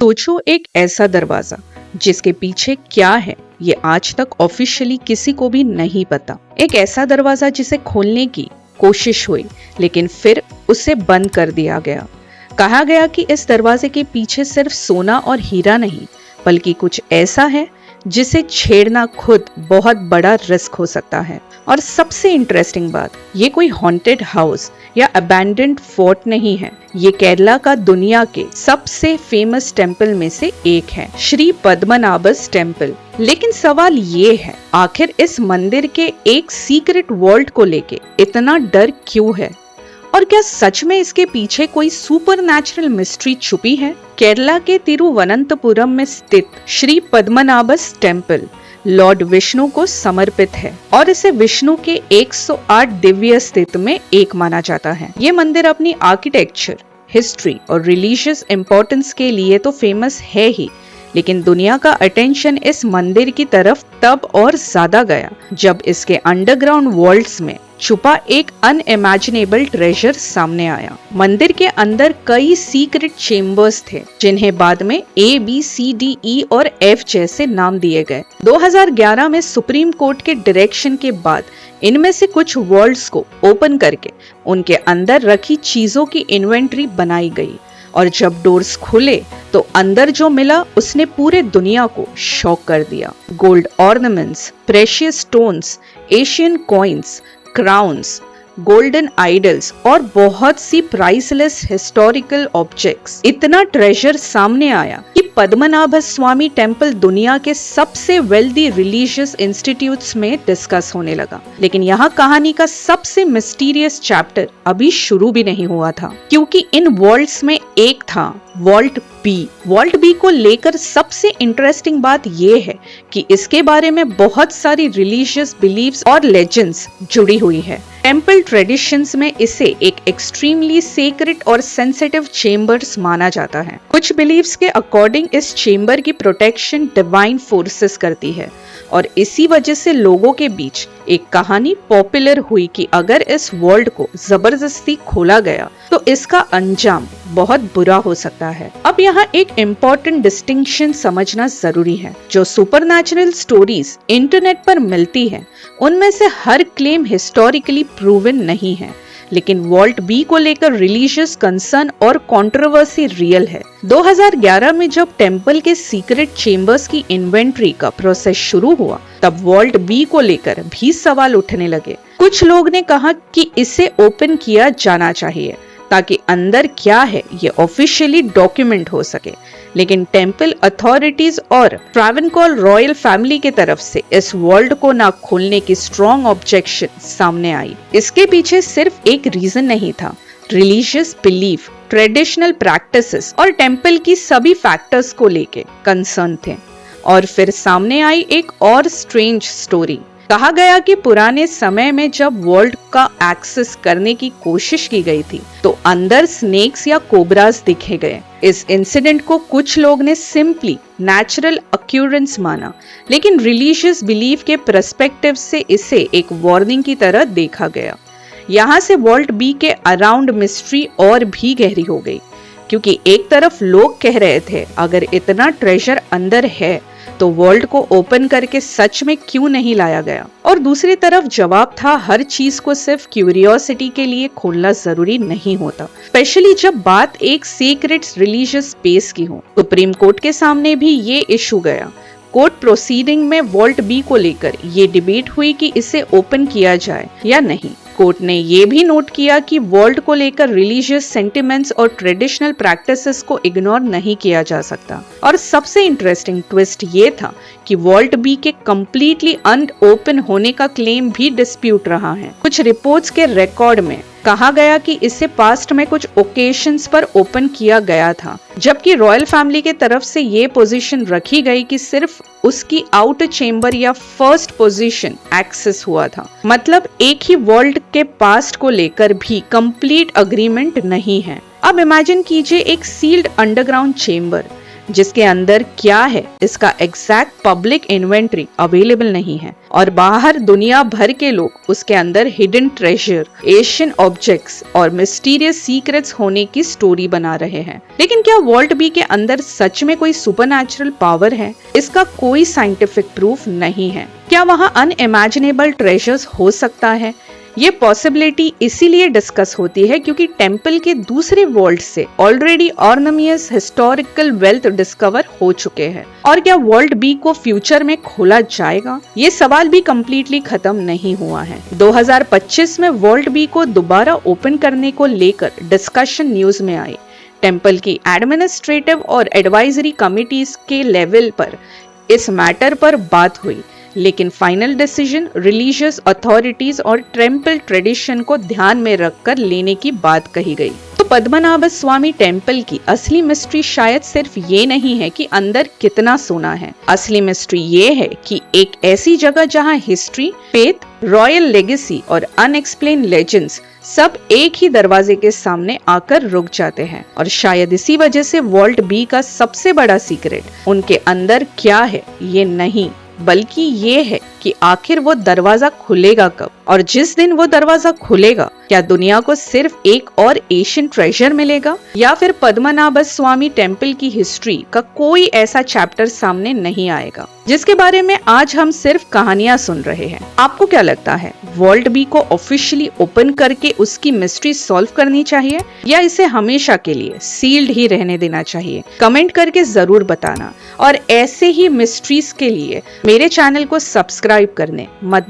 सोचो एक ऐसा दरवाजा जिसके पीछे क्या है ये आज तक ऑफिशियली किसी को भी नहीं पता। एक ऐसा दरवाजा जिसे खोलने की कोशिश हुई लेकिन फिर उसे बंद कर दिया गया। कहा गया कि इस दरवाजे के पीछे सिर्फ सोना और हीरा नहीं बल्कि कुछ ऐसा है जिसे छेड़ना खुद बहुत बड़ा रिस्क हो सकता है। और सबसे इंटरेस्टिंग बात, ये कोई हॉन्टेड हाउस या अबैंडन्ड फोर्ट नहीं है। ये केरला का दुनिया के सबसे फेमस टेम्पल में से एक है, श्री पद्मनाभस टेम्पल। लेकिन सवाल ये है, आखिर इस मंदिर के एक सीक्रेट वॉल्ट को लेके इतना डर क्यों है? और क्या सच में इसके पीछे कोई सुपरनैचुरल मिस्ट्री छुपी है? केरला के तिरुवनंतपुरम में स्थित श्री पद्मनाभस टेम्पल लॉर्ड विष्णु को समर्पित है और इसे विष्णु के 108 दिव्य स्थित में एक माना जाता है। ये मंदिर अपनी आर्किटेक्चर, हिस्ट्री और रिलीजियस इंपॉर्टेंस के लिए तो फेमस है ही, लेकिन दुनिया का अटेंशन इस मंदिर की तरफ तब और ज्यादा गया जब इसके अंडरग्राउंड वॉल्ट्स में छुपा एक अनइमेजिनेबल ट्रेजर सामने आया। मंदिर के अंदर कई सीक्रेट चेम्बर्स थे जिन्हें बाद में ABCDE और F जैसे नाम दिए गए। 2011 में सुप्रीम कोर्ट के डायरेक्शन के बाद इनमें से कुछ वॉल्ट्स को ओपन करके उनके अंदर रखी चीजों की इन्वेंट्री बनाई गई और जब डोर्स खुले तो अंदर जो मिला उसने पूरे दुनिया को शॉक कर दिया। Gold ornaments, precious stones, Asian coins, crowns, golden idols और बहुत सी प्राइसलेस हिस्टोरिकल ऑब्जेक्ट्स। इतना ट्रेजर सामने आया कि पद्मनाभ स्वामी टेम्पल दुनिया के सबसे वेल्दी रिलीजियस इंस्टीट्यूट्स में डिस्कस होने लगा। लेकिन यहाँ कहानी का सबसे मिस्टीरियस चैप्टर अभी शुरू भी नहीं हुआ था, क्योंकि इन वॉल्ट्स में एक था वॉल्ट बी। वॉल्ट बी को लेकर सबसे इंटरेस्टिंग बात यह है कि इसके बारे में बहुत सारी रिलीजियस बिलीव्स और लेजेंड्स जुड़ी हुई है। टेम्पल ट्रेडिशंस में इसे एक एक्सट्रीमली सीक्रेट और सेंसिटिव चेम्बर्स माना जाता है। कुछ बिलीव्स के अकॉर्डिंग इस चेम्बर की प्रोटेक्शन डिवाइन फोर्सेस करती है और इसी वजह से लोगों के बीच एक कहानी पॉपुलर हुई कि अगर इस वॉल्ट को जबरदस्ती खोला गया तो इसका अंजाम बहुत बुरा हो सकता है। अब यहाँ एक इम्पोर्टेंट डिस्टिंक्शन समझना जरूरी है। जो सुपरनैचुरल स्टोरीज इंटरनेट पर मिलती है उनमें से हर क्लेम हिस्टोरिकली प्रूवन नहीं है, लेकिन वॉल्ट बी को लेकर रिलीजियस कंसर्न और कंट्रोवर्सी रियल है। 2011 में जब टेम्पल के सीक्रेट चेम्बर्स की इन्वेंट्री का प्रोसेस शुरू हुआ तब वॉल्ट बी को लेकर भी सवाल उठने लगे। कुछ लोग ने कहा कि इसे ओपन किया जाना चाहिए ताकि अंदर क्या है ये ऑफिशियली डॉक्यूमेंट हो सके, लेकिन टेम्पल अथॉरिटीज और ट्रैवनकोर रॉयल फैमिली के तरफ से इस वॉल्ट को ना खोलने की स्ट्रॉन्ग ऑब्जेक्शन सामने आई। इसके पीछे सिर्फ एक रीजन नहीं था, रिलीजियस बिलीफ, ट्रेडिशनल प्रैक्टिसेस और टेम्पल की सभी फैक्टर्स को लेके कंसर्न थे। और फिर सामने आई एक और स्ट्रेंज स्टोरी। कहा गया कि पुराने समय में जब वॉल्ट का एक्सेस करने की कोशिश की गई थी तो अंदर स्नेक्स या कोबरास दिखे गए। इस इंसिडेंट को कुछ लोग ने सिंपली नेचुरल अक्यूरेंस माना, लेकिन रिलीजियस बिलीफ के पर्सपेक्टिव से इसे एक वार्निंग की तरह देखा गया। यहाँ से वॉल्ट बी के अराउंड मिस्ट्री और भी गहरी हो गई, क्योंकि एक तरफ लोग कह रहे थे अगर इतना ट्रेजर अंदर है तो वॉल्ट को ओपन करके सच में क्यों नहीं लाया गया, और दूसरी तरफ जवाब था हर चीज को सिर्फ क्यूरियोसिटी के लिए खोलना जरूरी नहीं होता, स्पेशली जब बात एक सीक्रेट रिलीजियस स्पेस की हो। सुप्रीम कोर्ट के सामने भी ये इशू गया। कोर्ट प्रोसीडिंग में वॉल्ट बी को लेकर ये डिबेट हुई कि इसे ओपन किया जाए या नहीं। कोर्ट ने ये भी नोट किया कि वॉल्ट को लेकर रिलीजियस सेंटिमेंट्स और ट्रेडिशनल प्रैक्टिसेस को इग्नोर नहीं किया जा सकता। और सबसे इंटरेस्टिंग ट्विस्ट ये था कि वॉल्ट बी के कंप्लीटली अनओपन होने का क्लेम भी डिस्प्यूट रहा है। कुछ रिपोर्ट्स के रिकॉर्ड में कहा गया कि इसे पास्ट में कुछ ओकेशंस पर ओपन किया गया था, जबकि रॉयल फैमिली के तरफ से ये पोजीशन रखी गई कि सिर्फ उसकी आउटर चेम्बर या फर्स्ट पोजीशन एक्सेस हुआ था। मतलब एक ही वॉल्ट के पास्ट को लेकर भी कंप्लीट अग्रीमेंट नहीं है। अब इमेजिन कीजिए एक सील्ड अंडरग्राउंड चेम्बर जिसके अंदर क्या है इसका एग्जैक्ट पब्लिक इन्वेंटरी अवेलेबल नहीं है और बाहर दुनिया भर के लोग उसके अंदर हिडन ट्रेजर, एशियन ऑब्जेक्ट्स और मिस्टीरियस सीक्रेट्स होने की स्टोरी बना रहे हैं। लेकिन क्या वॉल्ट बी के अंदर सच में कोई सुपरनैचुरल पावर है? इसका कोई साइंटिफिक प्रूफ नहीं है। क्या वहां अनइमेजिनेबल ट्रेजर्स हो सकता है? ये पॉसिबिलिटी इसीलिए डिस्कस होती है क्योंकि टेम्पल के दूसरे वॉल्ट से ऑलरेडी ऑर्नमियस हिस्टोरिकल वेल्थ डिस्कवर हो चुके हैं। और क्या वॉल्ट बी को फ्यूचर में खोला जाएगा? ये सवाल भी कंप्लीटली खत्म नहीं हुआ है। 2025 में वॉल्ट बी को दोबारा ओपन करने को लेकर डिस्कशन न्यूज में आई। टेम्पल की एडमिनिस्ट्रेटिव और एडवाइजरी कमिटीज के लेवल पर इस मैटर पर बात हुई, लेकिन फाइनल डिसीजन रिलीजियस अथॉरिटीज और टेम्पल ट्रेडिशन को ध्यान में रखकर लेने की बात कही गई। तो पद्मनाभ स्वामी टेम्पल की असली मिस्ट्री शायद सिर्फ ये नहीं है कि अंदर कितना सोना है। असली मिस्ट्री ये है कि एक ऐसी जगह जहां हिस्ट्री, फेथ, रॉयल लेगेसी और अनएक्सप्लेन लेजेंड्स सब एक ही दरवाजे के सामने आकर रुक जाते हैं। और शायद इसी वजह से वॉल्ट बी का सबसे बड़ा सीक्रेट उनके अंदर क्या है ये नहीं, बल्कि ये है कि आखिर वो दरवाजा खुलेगा कब, और जिस दिन वो दरवाजा खुलेगा क्या दुनिया को सिर्फ एक और एशियन ट्रेजर मिलेगा या फिर पद्मनाभ स्वामी टेम्पल की हिस्ट्री का कोई ऐसा चैप्टर सामने नहीं आएगा जिसके बारे में आज हम सिर्फ कहानियां सुन रहे हैं। आपको क्या लगता है, वॉल्ट बी को ऑफिशियली ओपन करके उसकी मिस्ट्री सॉल्व करनी चाहिए या इसे हमेशा के लिए सील्ड ही रहने देना चाहिए? कमेंट करके जरूर बताना और ऐसे ही मिस्ट्रीज के लिए मेरे चैनल को सब्सक्राइब करने मत